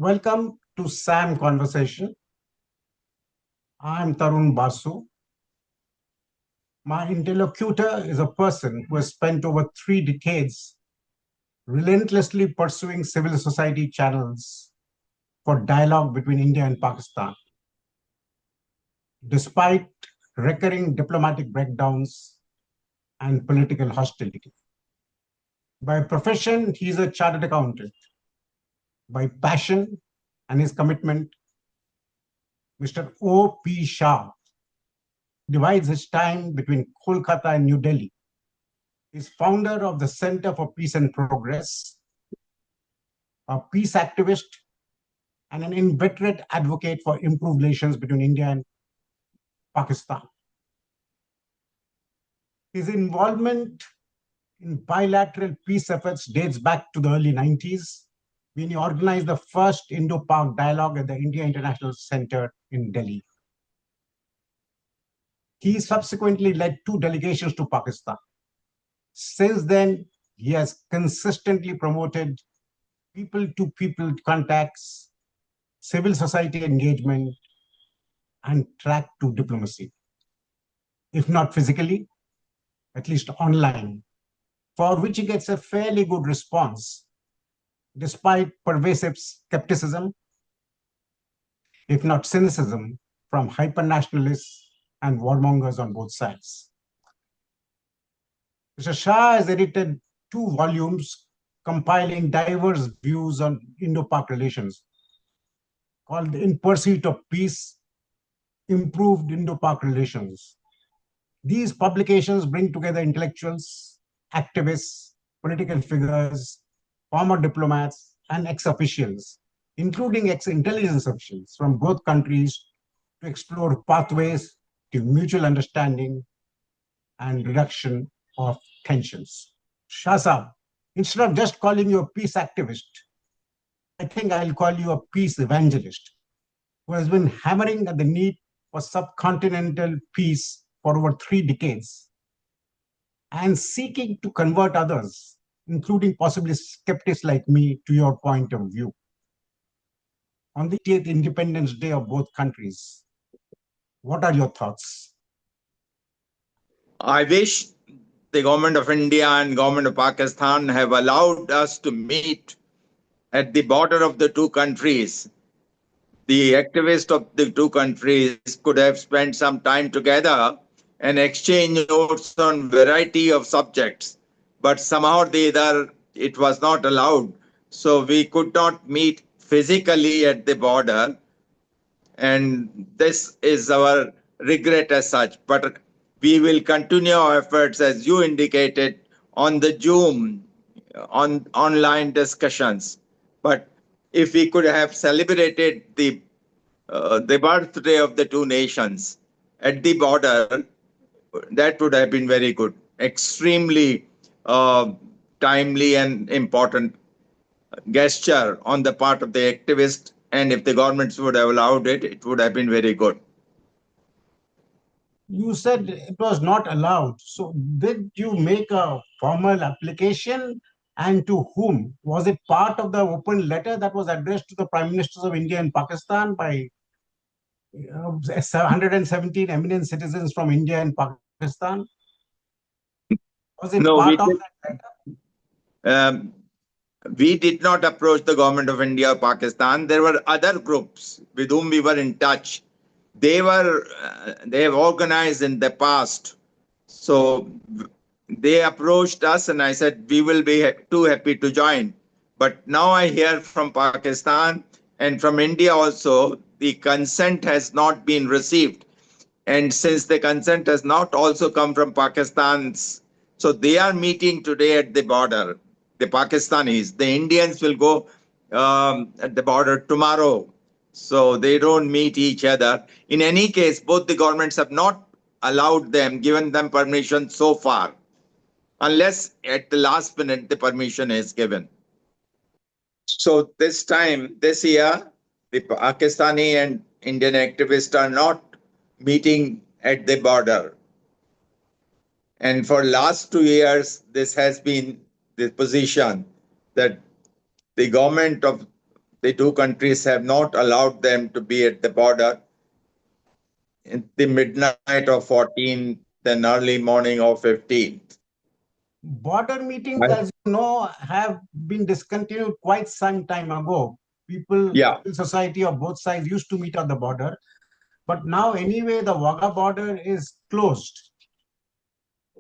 Welcome to SAM Conversation. I'm Tarun Basu. My interlocutor is a person who has spent over 3 decades relentlessly pursuing civil society channels for dialogue between India and Pakistan. Despite recurring diplomatic breakdowns and political hostility. By profession, he is a chartered accountant. By passion and his commitment, Mr. P Shah divides his time between Kolkata and New Delhi. He is founder of the Center for Peace and Progress, a peace activist, and an inveterate advocate for improved relations between India and Pakistan. His involvement in bilateral peace efforts dates back to the early 90s, when he organized the first Indo-Pak dialogue at the India International Center in Delhi. He subsequently led 2 delegations to Pakistan. Since then, he has consistently promoted people-to-people contacts, civil society engagement, and track to diplomacy. If not physically, at least online, for which he gets a fairly good response, despite pervasive skepticism, if not cynicism, from hyper-nationalists and warmongers on both sides. Mr. Shah has edited 2 volumes compiling diverse views on Indo-Pak relations, called In Pursuit of Peace, Improved Indo-Pak Relations. These publications bring together intellectuals, activists, political figures, former diplomats, and ex-officials, including ex-intelligence officials from both countries, to explore pathways to mutual understanding and reduction of tensions. Shah Saab, instead of just calling you a peace activist, I think I'll call you a peace evangelist who has been hammering at the need for subcontinental peace for over 3 decades and seeking to convert others, including possibly skeptics like me, to your point of view. On the 8th Independence Day of both countries, what are your thoughts? I wish the government of India and government of Pakistan have allowed us to meet at the border of the 2 countries. The activists of the 2 countries could have spent some time together and exchange notes on variety of subjects, but somehow it was not allowed. So we could not meet physically at the border, and this is our regret as such. But we will continue our efforts, as you indicated, on the Zoom, on online discussions. But if we could have celebrated the birthday of the 2 nations at the border, that would have been very good. Extremely timely and important gesture on the part of the activist, and if the governments would have allowed it, it would have been very good. You said it was not allowed. So did you make a formal application, and to whom? Was it part of the open letter that was addressed to the Prime Ministers of India and Pakistan by 117 eminent citizens from India and Pakistan? Was it No, part of that letter? We did not approach the government of India or Pakistan. There were other groups with whom we were in touch. They have organized in the past. So they approached us and I said, we will be too happy to join. But now I hear from Pakistan and from India also, the consent has not been received. And since the consent has not also come from Pakistan's, so they are meeting today at the border, the Pakistanis. The Indians will go at the border tomorrow. So they don't meet each other. In any case, both the governments have not allowed them, given them permission so far, unless at the last minute the permission is given. So this year, the Pakistani and Indian activists are not meeting at the border. And for last 2 years, this has been the position that the government of the two countries have not allowed them to be at the border in the midnight of 14th and early morning of 15th. Border meetings, as you know, have been discontinued quite some time ago. People, Yeah, civil society of both sides used to meet at the border, but now anyway, the Wagah border is closed.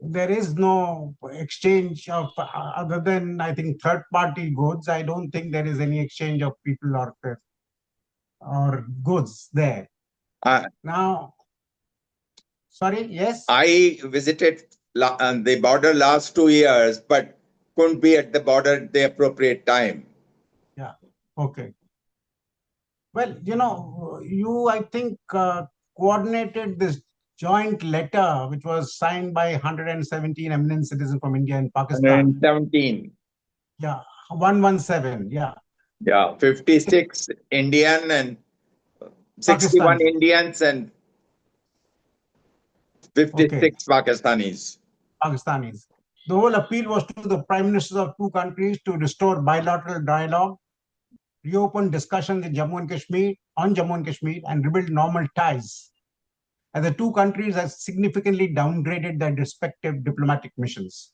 There is no exchange of other than, I think, third party goods. I don't think there is any exchange of people or goods there I, now. Sorry, yes. I visited the border last 2 years, but couldn't be at the border at the appropriate time. Yeah, okay. Well, I think, coordinated this joint letter, which was signed by 117 eminent citizens from India and Pakistan. 117. Yeah, 117. Yeah, Yeah, 56 Indian and 61 Pakistani. Indians and Okay, 56 Pakistanis. Pakistanis. The whole appeal was to the prime ministers of two countries to restore bilateral dialogue, reopen discussions in Jammu and Kashmir, and rebuild normal ties, as the two countries have significantly downgraded their respective diplomatic missions.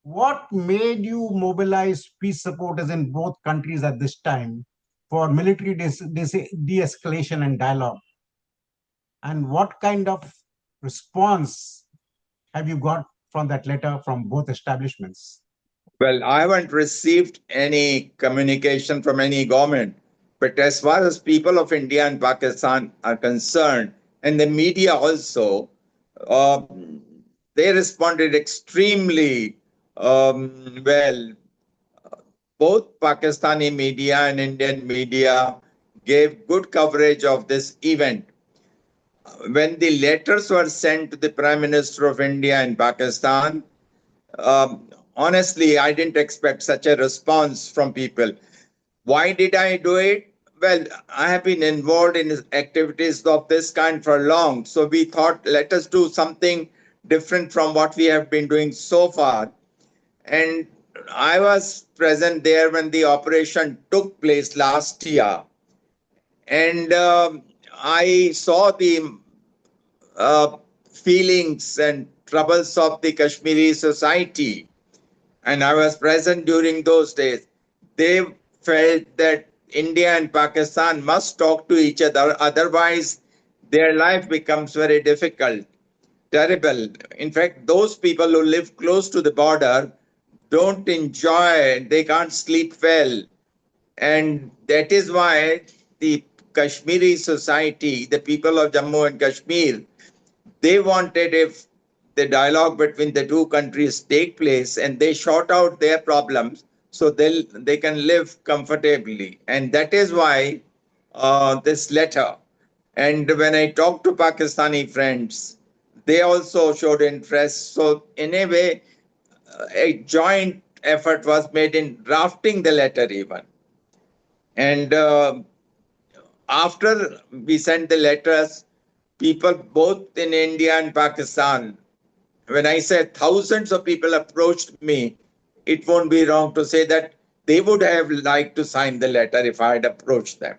What made you mobilize peace supporters in both countries at this time for military de-escalation and dialogue? And what kind of response have you got from that letter from both establishments? Well, I haven't received any communication from any government, but as far as people of India and Pakistan are concerned, and the media also, uh, they responded extremely well. Both Pakistani media and Indian media gave good coverage of this event. When the letters were sent to the Prime Minister of India and Pakistan, honestly, I didn't expect such a response from people. Why did I do it? Well, I have been involved in activities of this kind for long. So we thought, let us do something different from what we have been doing so far. And I was present there when the operation took place last year. And I saw the uh, feelings and troubles of the Kashmiri society, and I was present during those days. They felt that India and Pakistan must talk to each other, otherwise, their life becomes very difficult, terrible. In fact, those people who live close to the border don't enjoy, they can't sleep well. And that is why the Kashmiri society, the people of Jammu and Kashmir, they wanted if the dialogue between the two countries take place and they sort out their problems so they can live comfortably. And that is why this letter. And when I talked to Pakistani friends, they also showed interest. So in a way, a joint effort was made in drafting the letter even. And after we sent the letters, people both in India and Pakistan, when I said thousands of people approached me, it won't be wrong to say that they would have liked to sign the letter if I had approached them.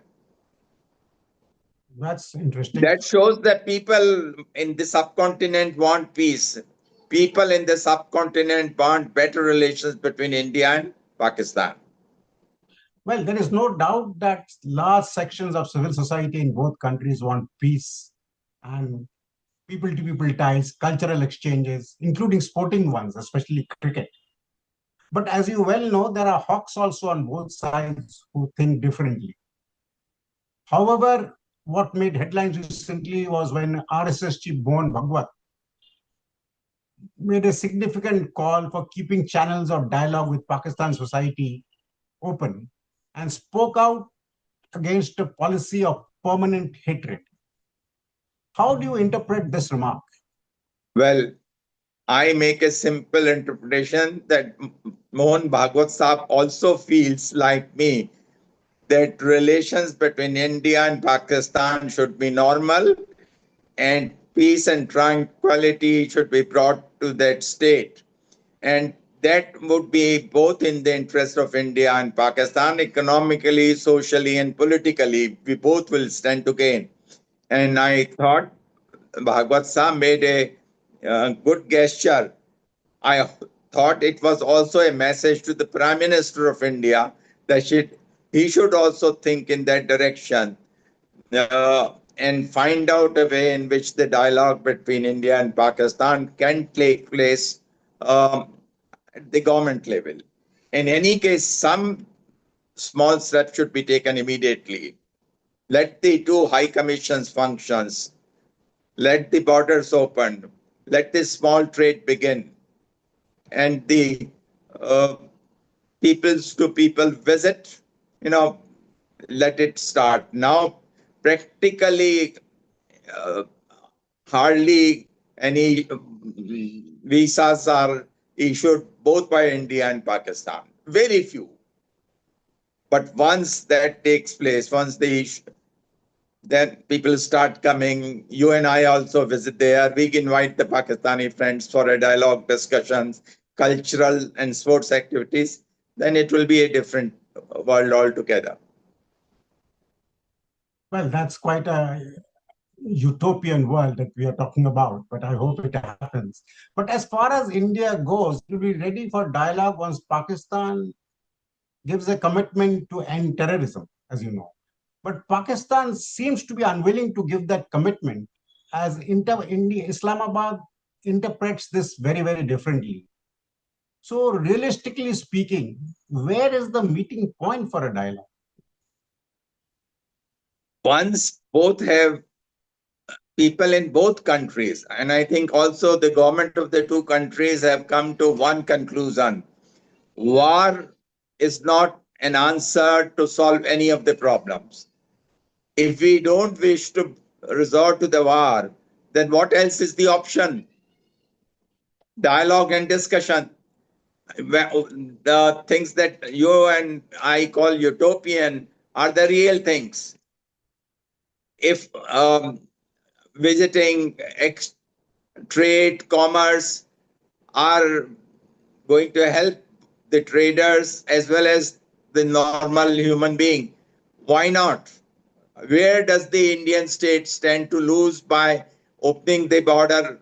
That's interesting. That shows that people in the subcontinent want peace. People in the subcontinent want better relations between India and Pakistan. Well, there is no doubt that large sections of civil society in both countries want peace and people to people ties, cultural exchanges, including sporting ones, especially cricket. But as you well know, there are hawks also on both sides who think differently. However, what made headlines recently was when RSS chief Mohan Bhagwat made a significant call for keeping channels of dialogue with Pakistan society open and spoke out against a policy of permanent hatred. How do you interpret this remark? Well, I make a simple interpretation that Mohan Bhagwat Saab also feels like me that relations between India and Pakistan should be normal and peace and tranquility should be brought to that state. And that would be both in the interest of India and Pakistan, economically, socially, and politically. We both will stand to gain. And I thought Bhagwat Saab made a good gesture. I thought it was also a message to the Prime Minister of India that he should also think in that direction and find out a way in which the dialogue between India and Pakistan can take place at the government level. In any case, some small steps should be taken immediately. Let the two high commissions functions. Let the borders open. Let the small trade begin. And the uh, peoples to people visit, you know, let it start. Now, practically, uh, hardly any visas are issued both by India and Pakistan. Very few. But once that takes place, once the then people start coming. You and I also visit there. We invite the Pakistani friends for a dialogue, discussions, cultural and sports activities. Then it will be a different world altogether. Well, that's quite a utopian world that we are talking about, but I hope it happens. But as far as India goes, it will be ready for dialogue once Pakistan gives a commitment to end terrorism, as you know. But Pakistan seems to be unwilling to give that commitment, as Islamabad interprets this very, very differently. So, realistically speaking, where is the meeting point for a dialogue? Once both have people in both countries, and I think also the government of the two countries have come to one conclusion: war is not an answer to solve any of the problems. If we don't wish to resort to the war, then what else is the option? Dialogue and discussion. The things that you and I call utopian are the real things. If visiting trade, commerce are going to help the traders as well as the normal human being, why not? Where does the Indian state stand to lose by opening the border?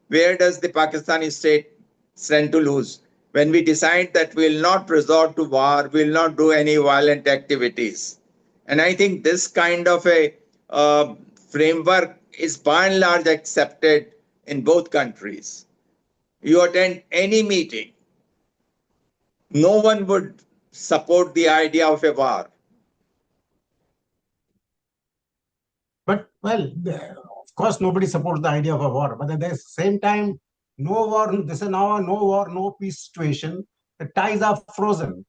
Where does the Pakistani state stand to lose? When we decide that we'll not resort to war, we'll not do any violent activities. And I think this kind of a framework is by and large accepted in both countries. You attend any meeting, no one would support the idea of a war. But, well, of course, nobody supports the idea of a war. But at the same time, no war, this is now a no war, no peace situation. The ties are frozen.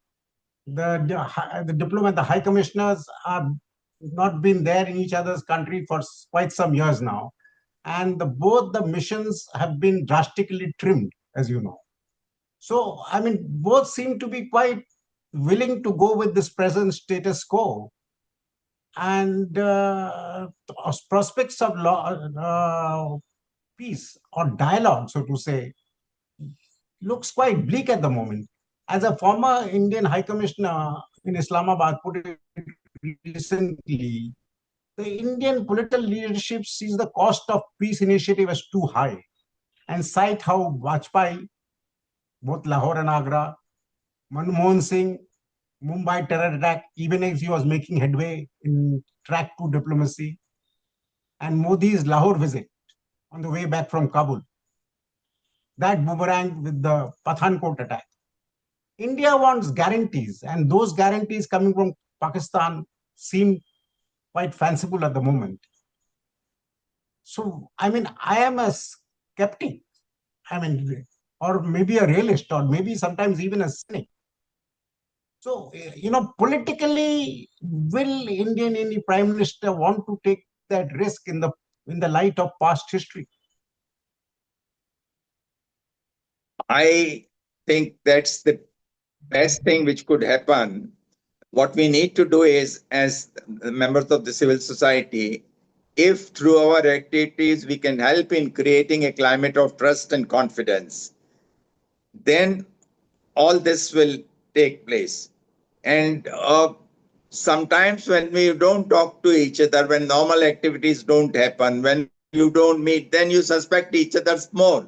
The diplomat, the high commissioners have not been there in each other's country for quite some years now. And both the missions have been drastically trimmed, as you know. So, I mean, both seem to be quite willing to go with this present status quo. And prospects of peace or dialogue, so to say, looks quite bleak at the moment. As a former Indian High Commissioner in Islamabad put it recently, the Indian political leadership sees the cost of peace initiative as too high and cite how Vajpayee, both Lahore and Agra, Manmohan Singh, Mumbai terror attack, even as he was making headway in track to diplomacy, and Modi's Lahore visit on the way back from Kabul, that boomerang with the Pathankot attack. India wants guarantees, and those guarantees coming from Pakistan seem quite fanciful at the moment. So, I mean, I am a skeptic, I mean, or maybe a realist, or maybe sometimes even a cynic. So, politically, will Indian Prime Minister want to take that risk in the light of past history? I think that's the best thing which could happen. What we need to do is, as members of the civil society, if through our activities we can help in creating a climate of trust and confidence, then all this will take place. And sometimes when we don't talk to each other, when normal activities don't happen, when you don't meet, then you suspect each other's more.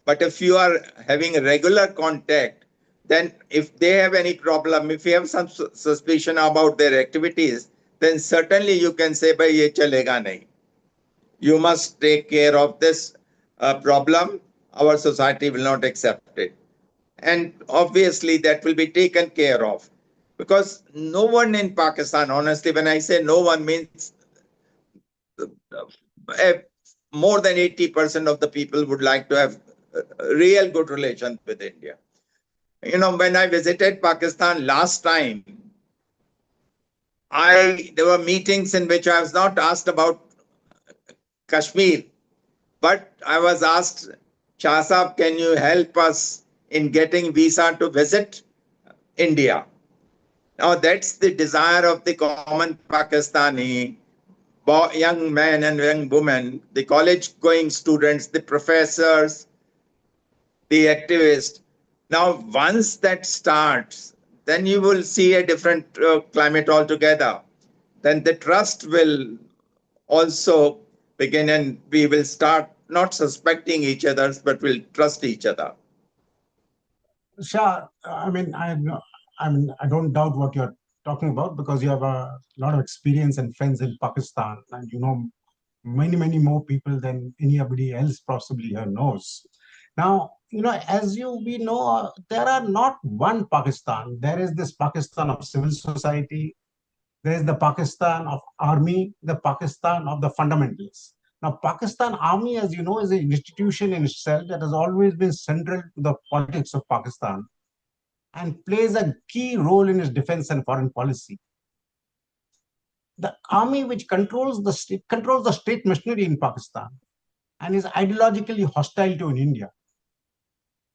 But if you are having a regular contact, then if they have any problem, if you have some suspicion about their activities, then certainly you can say, "Bhai, ye chalega nahi. You must take care of this problem. Our society will not accept it." And obviously, that will be taken care of. Because no one in Pakistan, honestly, when I say no one, means uh, more than 80% of the people would like to have real good relations with India. You know, when I visited Pakistan last time, I there were meetings in which I was not asked about Kashmir, but I was asked, "Shah Sahab, can you help us in getting visa to visit India?" Now that's the desire of the common Pakistani young men and young women, the college going students, the professors, the activists. Now, once that starts, then you will see a different climate altogether. Then the trust will also begin, and we will start not suspecting each other, but will trust each other. Shah, I don't doubt what you're talking about because you have a lot of experience and friends in Pakistan, and you know many more people than anybody else possibly here knows. Now, you know, as you we know, there are not one Pakistan. There is this Pakistan of civil society. There is the Pakistan of army, the Pakistan of the fundamentalists. Now, Pakistan Army, as you know, is an institution in itself that has always been central to the politics of Pakistan and plays a key role in its defense and foreign policy. The army, which controls the state machinery in Pakistan and is ideologically hostile to in India.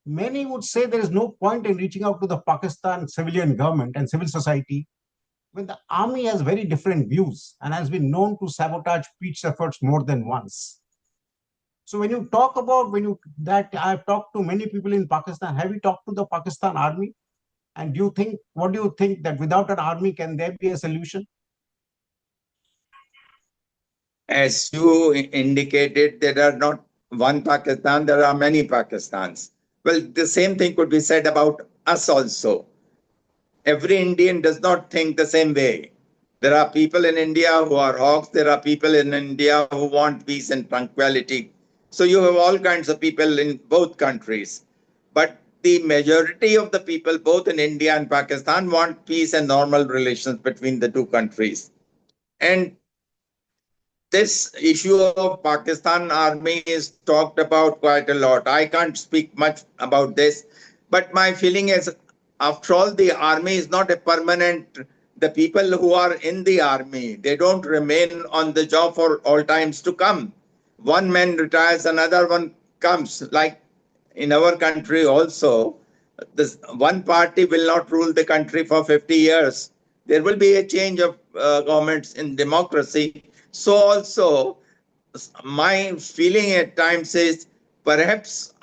Many would say there is no point in reaching out to the Pakistan civilian government and civil society when the army has very different views and has been known to sabotage peace efforts more than once. So when you talk about that I've talked to many people in Pakistan, have you talked to the Pakistan army? And what do you think that without an army, can there be a solution? As you indicated, there are not one Pakistan, there are many Pakistans. Well, the same thing could be said about us also. Every Indian does not think the same way. There are people in India who are hawks. There are people in India who want peace and tranquility. So you have all kinds of people in both countries. But the majority of the people, both in India and Pakistan, want peace and normal relations between the two countries. And this issue of Pakistan army is talked about quite a lot. I can't speak much about this, but my feeling is, after all, the army is not a permanent. The people who are in the army, they don't remain on the job for all times to come. One man retires, another one comes. Like in our country also, this one party will not rule the country for 50 years. There will be a change of governments in democracy. So also, my feeling at times is perhaps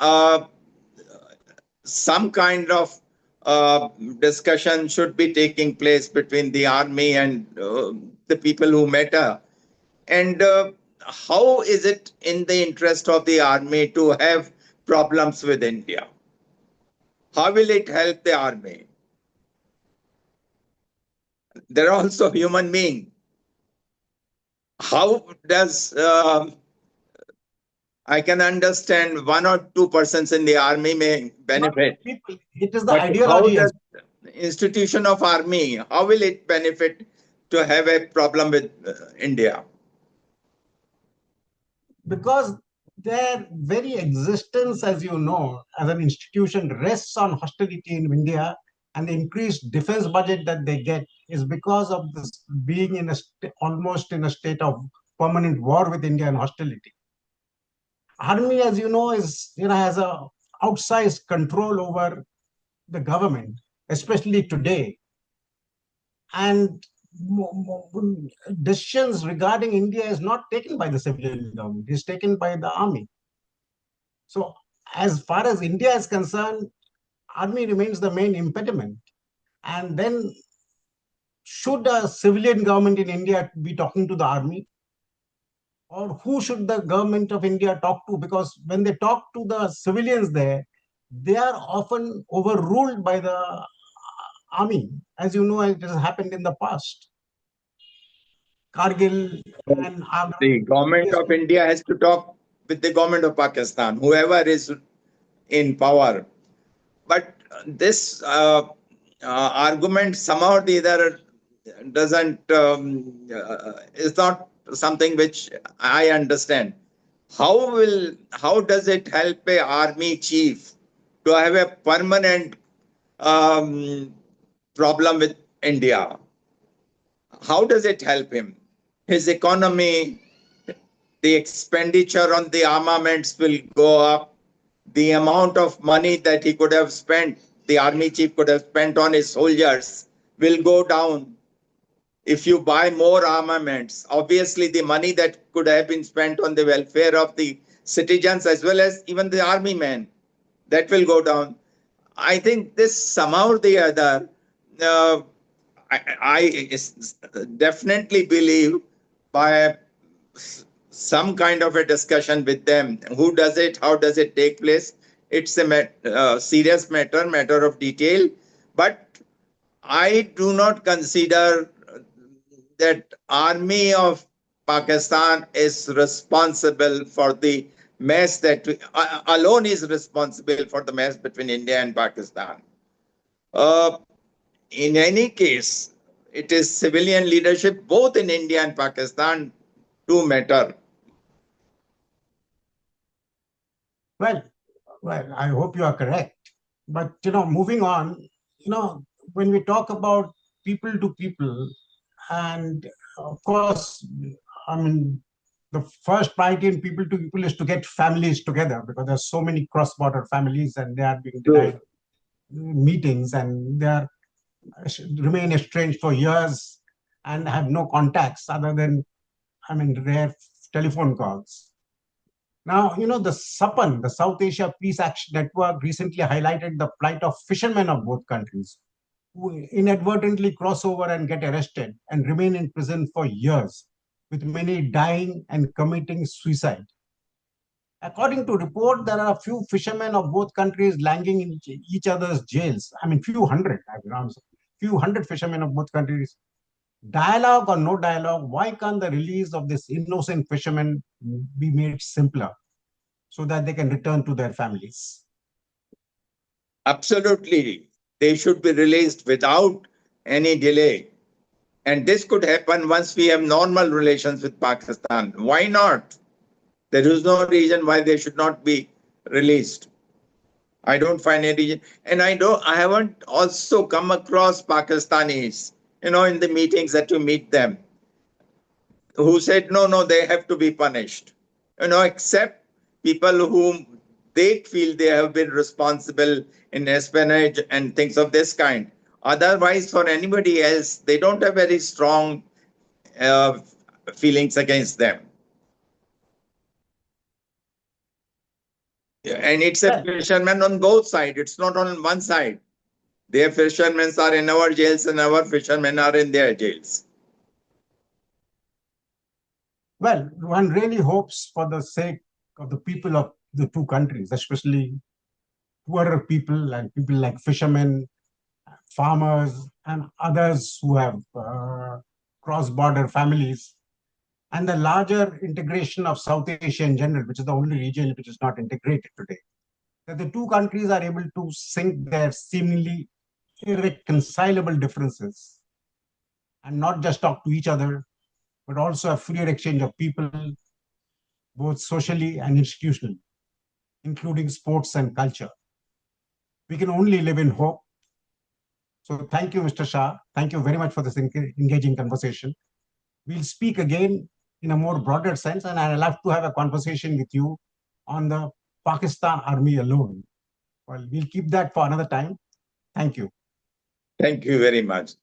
some kind of discussion should be taking place between the army and the people who matter. And how is it in the interest of the army to have problems with India? How will it help the army? They're also human beings. How does I can understand one or two persons in the army may Not benefit, people. It is the but how ideology does as institution of army, how will it benefit to have a problem with India? because their very existence, as you know, as an institution rests on hostility in India, and the increased defense budget that they get is because of this being almost in a state of permanent war with India and hostility. Army, as you know, has a outsized control over the government, especially today. And decisions regarding India is not taken by the civilian government, it's taken by the army. So, as far as India is concerned, army remains the main impediment. And then should a civilian government in India be talking to the army? Or who should the government of India talk to? Because when they talk to the civilians there, they are often overruled by the army. As you know, it has happened in the past. Kargil and Agra. The government of India has to talk with the government of Pakistan, whoever is in power. But this argument somehow or the other doesn't is not something which I understand. How does it help a army chief to have a permanent um, problem with India? How does it help him? His economy, the expenditure on the armaments will go up. The amount of money that he could have spent, the army chief could have spent on his soldiers, will go down. If you buy more armaments, obviously the money that could have been spent on the welfare of the citizens as well as even the army men, that will go down. I think this somehow or the other, uh, I definitely believe by some kind of a discussion with them. Who does it? How does it take place? It's a serious matter of detail. But I do not consider that army of Pakistan is responsible for the mess that alone is responsible for the mess between India and Pakistan. Uh, in any case, it is civilian leadership both in India and Pakistan do matter. Well, well, I hope you are correct. But moving on, when we talk about people to people, and of course, I mean, the first priority in people to people is to get families together because there's so many cross-border families and they are being True. denied meetings and they are remain estranged for years and have no contacts other than, I mean, rare telephone calls. Now, the SAPAN, the South Asia Peace Action Network, recently highlighted the plight of fishermen of both countries who inadvertently cross over and get arrested and remain in prison for years, with many dying and committing suicide. According to report, there are a few fishermen of both countries languishing in each other's jails. I mean, few hundred, few hundred fishermen of both countries. Dialogue or no dialogue, why can't the release of this innocent fishermen be made simpler so that they can return to their families? Absolutely. They should be released without any delay. And this could happen once we have normal relations with Pakistan. Why not? There is no reason why they should not be released. I don't find any reason. And I haven't also come across Pakistanis, in the meetings that you meet them, who said, no, they have to be punished. Except people whom they feel they have been responsible in espionage and things of this kind. Otherwise, for anybody else, they don't have very strong uh, feelings against them. And it's a Well, fisherman on both sides. It's not on one side. Their fishermen are in our jails and our fishermen are in their jails. well, one really hopes for the sake of the people of the two countries, especially poorer people and people like fishermen, farmers, and others who have cross-border families, and the larger integration of South Asia in general, which is the only region which is not integrated today, that the two countries are able to sink their seemingly irreconcilable differences and not just talk to each other, but also a freer exchange of people, both socially and institutionally, including sports and culture. We can only live in hope. So thank you, Mr. Shah. Thank you very much for this engaging conversation. We'll speak again in a more broader sense, and I'd love to have a conversation with you on the Pakistan Army alone. Well, we'll keep that for another time. Thank you. Thank you very much.